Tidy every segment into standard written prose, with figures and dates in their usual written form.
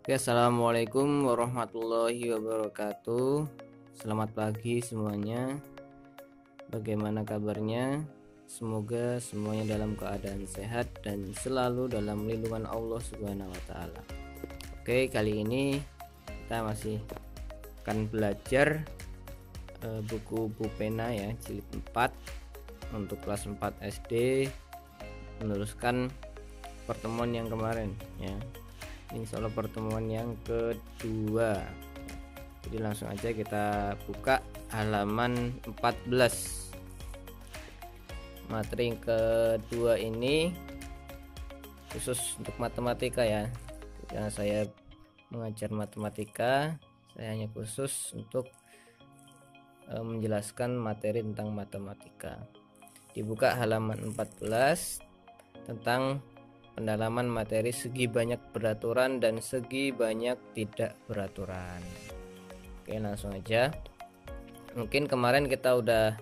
Oke, assalamualaikum warahmatullahi wabarakatuh. Selamat pagi semuanya. Bagaimana kabarnya? Semoga semuanya dalam keadaan sehat dan selalu dalam lindungan Allah Subhanahu wa taala. Oke, kali ini kita masih akan belajar buku Pupena ya, jilid 4 untuk kelas 4 SD, meneruskan pertemuan yang kemarin ya. Insya Allah pertemuan yang kedua. Jadi langsung aja kita buka halaman 14. Materi yang kedua ini khusus untuk matematika ya, karena saya mengajar matematika, saya hanya khusus untuk menjelaskan materi tentang matematika. Dibuka halaman 14 tentang pendalaman materi segi banyak beraturan dan segi banyak tidak beraturan. Oke, langsung aja. Mungkin kemarin kita udah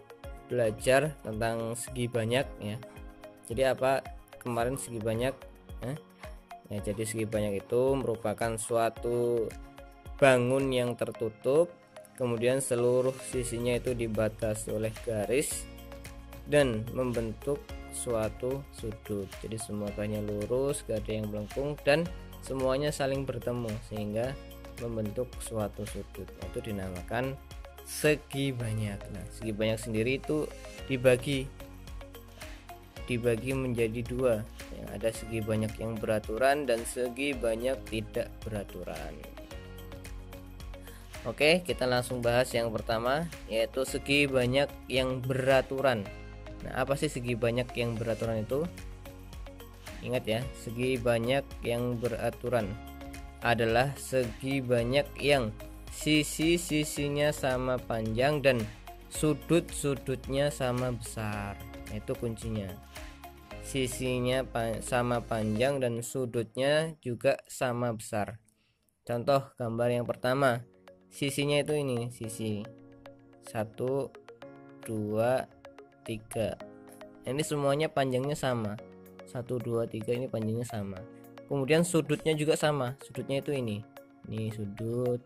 belajar tentang segi banyak ya. Jadi apa kemarin segi banyak? Ya, jadi segi banyak itu merupakan suatu bangun yang tertutup, kemudian seluruh sisinya itu dibatasi oleh garis dan membentuk suatu sudut. Jadi semua bahannya lurus, gak ada yang melengkung dan semuanya saling bertemu sehingga membentuk suatu sudut. Itu dinamakan segi banyak. Nah, segi banyak sendiri itu dibagi menjadi dua. Yang ada segi banyak yang beraturan dan segi banyak tidak beraturan. Oke, kita langsung bahas yang pertama, yaitu segi banyak yang beraturan. Nah, apa sih segi banyak yang beraturan itu? Ingat ya, segi banyak yang beraturan adalah segi banyak yang sisi-sisinya sama panjang dan sudut-sudutnya sama besar. Itu kuncinya. Sisinya sama panjang dan sudutnya juga sama besar. Contoh gambar yang pertama, sisinya itu ini, sisi 1, 2, 3. Ini semuanya panjangnya sama, 1, 2, 3 ini panjangnya sama. Kemudian sudutnya juga sama, sudutnya itu ini sudut,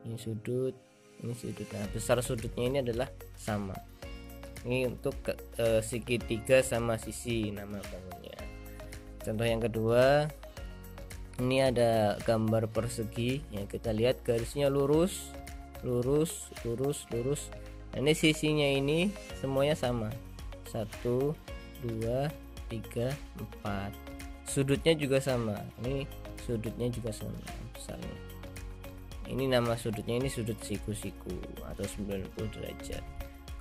ini sudut, ini sudut. Nah, besar sudutnya ini adalah sama. Ini untuk segitiga sama sisi nama bangunnya. Contoh yang kedua, ini ada gambar persegi ya, kita lihat garisnya lurus. Nah, ini sisinya ini semuanya sama, 1, 2, 3, 4. Sudutnya juga sama, ini sudutnya juga sama besarnya. Ini nama sudutnya ini sudut siku-siku atau 90 derajat.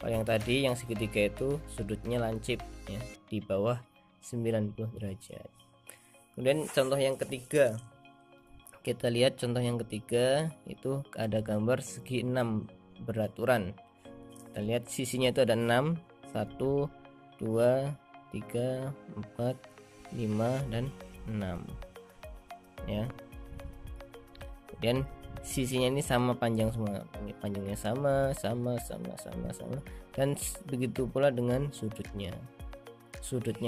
Kalau yang tadi yang segitiga itu sudutnya lancip ya, di bawah 90 derajat. Kemudian contoh yang ketiga, kita lihat contoh yang ketiga itu ada gambar segi 6 beraturan. Kita lihat sisinya itu ada 6, 1, 2, 3, 4, 5 dan 6 ya. Kemudian sisinya ini sama panjang semua, ini panjangnya sama dan begitu pula dengan sudutnya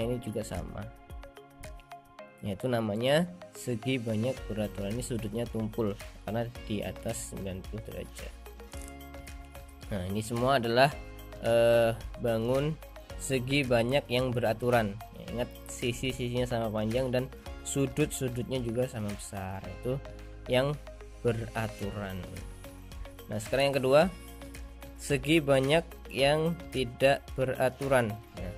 ini juga sama, yaitu namanya segi banyak beraturan. Ini sudutnya tumpul karena di atas 90 derajat. Nah, ini semua adalah bangun segi banyak yang beraturan ya, ingat sisi-sisinya sama panjang dan sudut-sudutnya juga sama besar, itu yang beraturan. Nah, sekarang yang kedua, segi banyak yang tidak beraturan ya,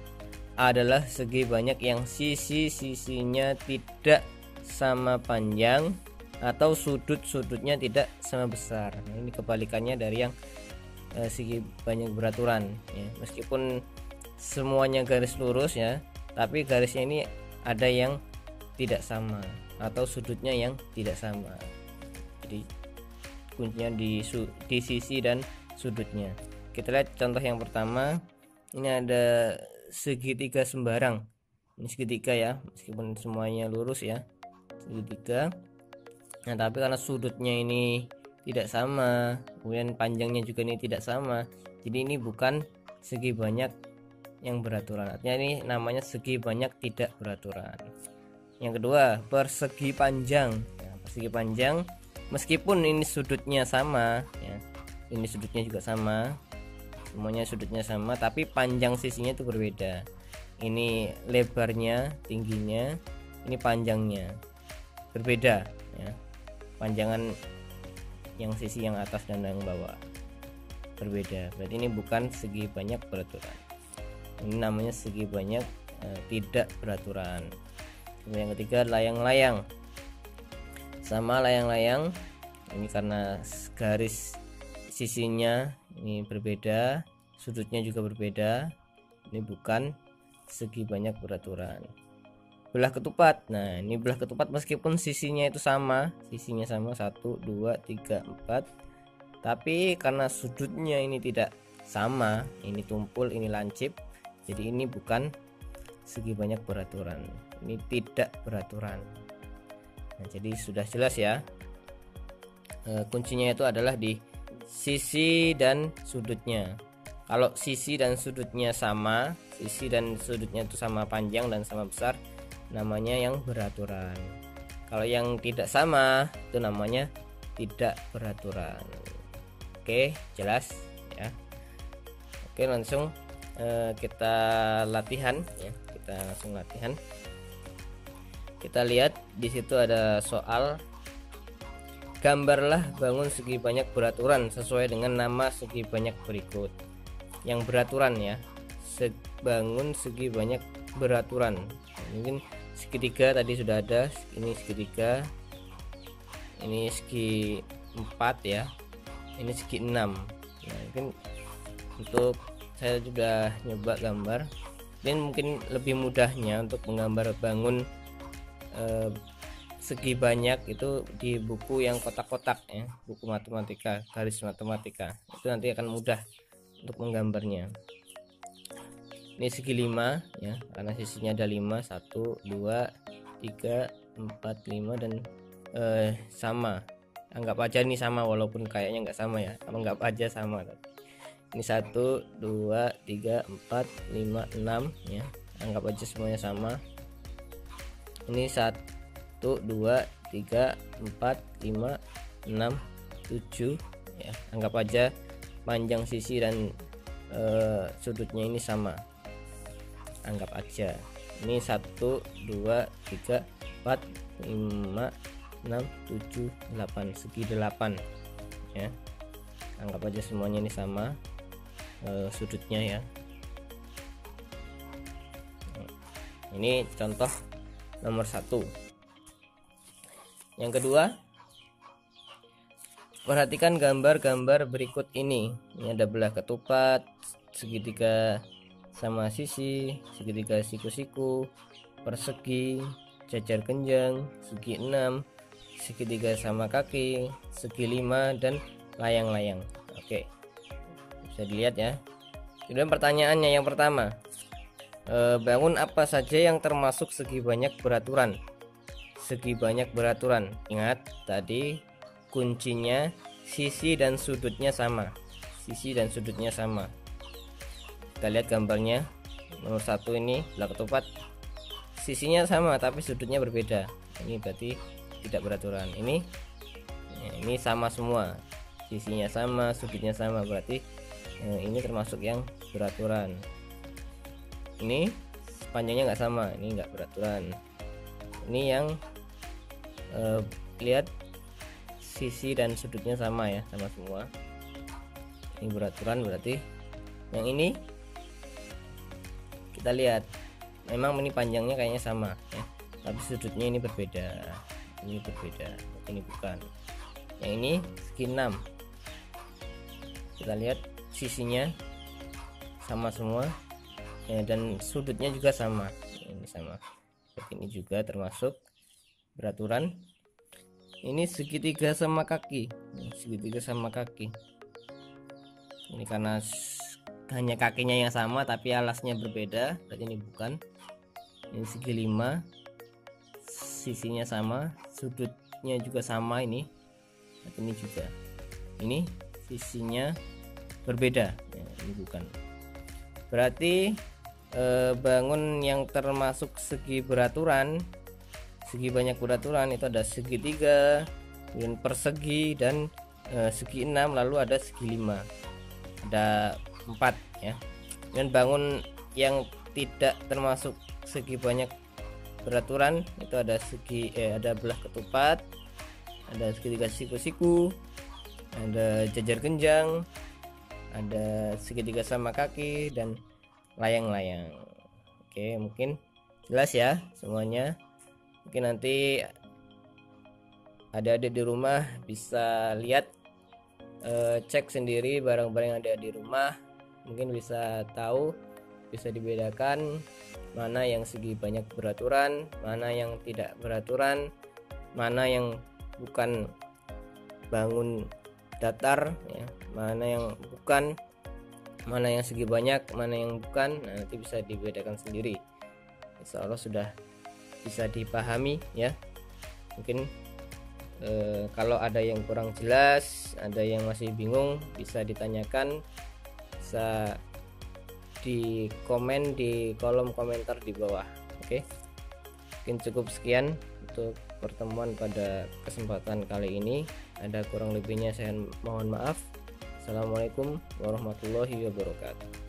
adalah segi banyak yang sisi-sisinya tidak sama panjang atau sudut-sudutnya tidak sama besar. Nah, ini kebalikannya dari yang segi banyak beraturan ya. Meskipun semuanya garis lurus ya, tapi garisnya ini ada yang tidak sama atau sudutnya yang tidak sama. Jadi kuncinya di sisi dan sudutnya. Kita lihat contoh yang pertama, ini ada segitiga sembarang. Ini segitiga ya, meskipun semuanya lurus ya, segitiga. Nah, tapi karena sudutnya ini tidak sama, kemudian panjangnya juga ini tidak sama, jadi ini bukan segi banyak yang beraturan. Artinya ini namanya segi banyak tidak beraturan. Yang kedua, persegi panjang. Nah, persegi panjang meskipun ini sudutnya sama ya, ini sudutnya juga sama, semuanya sudutnya sama, tapi panjang sisinya itu berbeda. Ini lebarnya, tingginya, ini panjangnya berbeda ya, panjangan yang sisi yang atas dan yang bawah berbeda. Berarti ini bukan segi banyak beraturan, ini namanya segi banyak tidak beraturan. Yang ketiga, layang-layang. Sama layang-layang, ini karena garis sisinya ini berbeda, sudutnya juga berbeda, ini bukan segi banyak beraturan. Belah ketupat, nah ini belah ketupat meskipun sisinya itu sama, sisinya sama 1, 2, 3, 4, tapi karena sudutnya ini tidak sama, ini tumpul, ini lancip, jadi ini bukan segi banyak beraturan, ini tidak beraturan. Nah, jadi sudah jelas ya, kuncinya itu adalah di sisi dan sudutnya. Kalau sisi dan sudutnya sama, sisi dan sudutnya itu sama panjang dan sama besar, namanya yang beraturan. Kalau yang tidak sama itu namanya tidak beraturan. Oke, jelas ya. Oke, langsung kita latihan ya, kita langsung latihan. Kita lihat di situ ada soal, gambarlah bangun segi banyak beraturan sesuai dengan nama segi banyak berikut. Yang beraturan ya, bangun segi banyak beraturan. Mungkin segitiga tadi sudah ada, ini segitiga, ini segi 4 ya, ini segi 6. Nah, mungkin untuk saya sudah nyoba gambar, dan mungkin lebih mudahnya untuk menggambar bangun segi banyak itu di buku yang kotak-kotak ya, buku matematika, garis matematika, itu nanti akan mudah untuk menggambarnya. Ini segi 5 ya, karena sisinya ada 5, 1, 2, 3, 4, 5 dan sama, anggap aja ini sama walaupun kayaknya nggak sama ya, anggap aja sama. Ini 1, 2, 3, 4, 5, 6 ya, anggap aja semuanya sama. Ini 1, 2, 3, 4, 5, 6, 7 ya, anggap aja panjang sisi dan sudutnya ini sama, anggap aja. Ini 1, 2, 3, 4, 5, 6, 7, 8, segi 8 ya, anggap aja semuanya ini sama sudutnya ya. Ini contoh nomor 1. Yang kedua, perhatikan gambar-gambar berikut ini. Ini ada belah ketupat, segitiga sama sisi, segitiga siku-siku, persegi, jajar genjang, segi 6, segitiga sama kaki, segi 5 dan layang-layang. Oke, bisa dilihat ya. Kemudian pertanyaannya yang pertama, bangun apa saja yang termasuk segi banyak beraturan? Segi banyak beraturan, ingat tadi kuncinya sisi dan sudutnya sama, sisi dan sudutnya sama. Kita lihat gambarnya nomor 1, ini belah ketupat, sisinya sama tapi sudutnya berbeda, ini berarti tidak beraturan. Ini sama semua, sisinya sama, sudutnya sama, berarti ini termasuk yang beraturan. Ini panjangnya nggak sama, ini nggak beraturan. Ini yang lihat sisi dan sudutnya sama ya, sama semua, ini beraturan. Berarti yang ini kita lihat memang ini panjangnya kayaknya sama ya, tapi sudutnya ini berbeda, ini berbeda, ini bukan. Yang ini segi 6, kita lihat sisinya sama semua ya, dan sudutnya juga sama, ini sama, seperti ini juga termasuk beraturan. Ini segitiga sama kaki, segitiga sama kaki, ini karena hanya kakinya yang sama tapi alasnya berbeda, berarti ini bukan. Ini segi 5, sisinya sama, sudutnya juga sama, ini berarti ini juga. Ini sisinya berbeda ya, ini bukan. Berarti bangun yang termasuk segi beraturan, segi banyak beraturan itu ada segitiga, kemudian persegi dan segi 6, lalu ada segi 5, ada 4 ya. Dan bangun yang tidak termasuk segi banyak beraturan itu ada ada belah ketupat, ada segitiga siku-siku, ada jajar genjang, ada segitiga sama kaki, dan layang-layang. Oke, mungkin jelas ya semuanya. Mungkin nanti adik-adik di rumah bisa lihat, cek sendiri barang-barang yang ada di rumah, mungkin bisa tahu, bisa dibedakan mana yang segi banyak beraturan, mana yang tidak beraturan, mana yang bukan bangun datar ya, mana yang bukan, mana yang segi banyak, mana yang bukan. Nah, nanti bisa dibedakan sendiri. Insya Allah sudah bisa dipahami ya. Mungkin kalau ada yang kurang jelas, ada yang masih bingung, bisa ditanyakan, bisa di komen di kolom komentar di bawah. Oke, mungkin cukup sekian untuk pertemuan pada kesempatan kali ini. Ada kurang lebihnya saya mohon maaf. Assalamualaikum warahmatullahi wabarakatuh.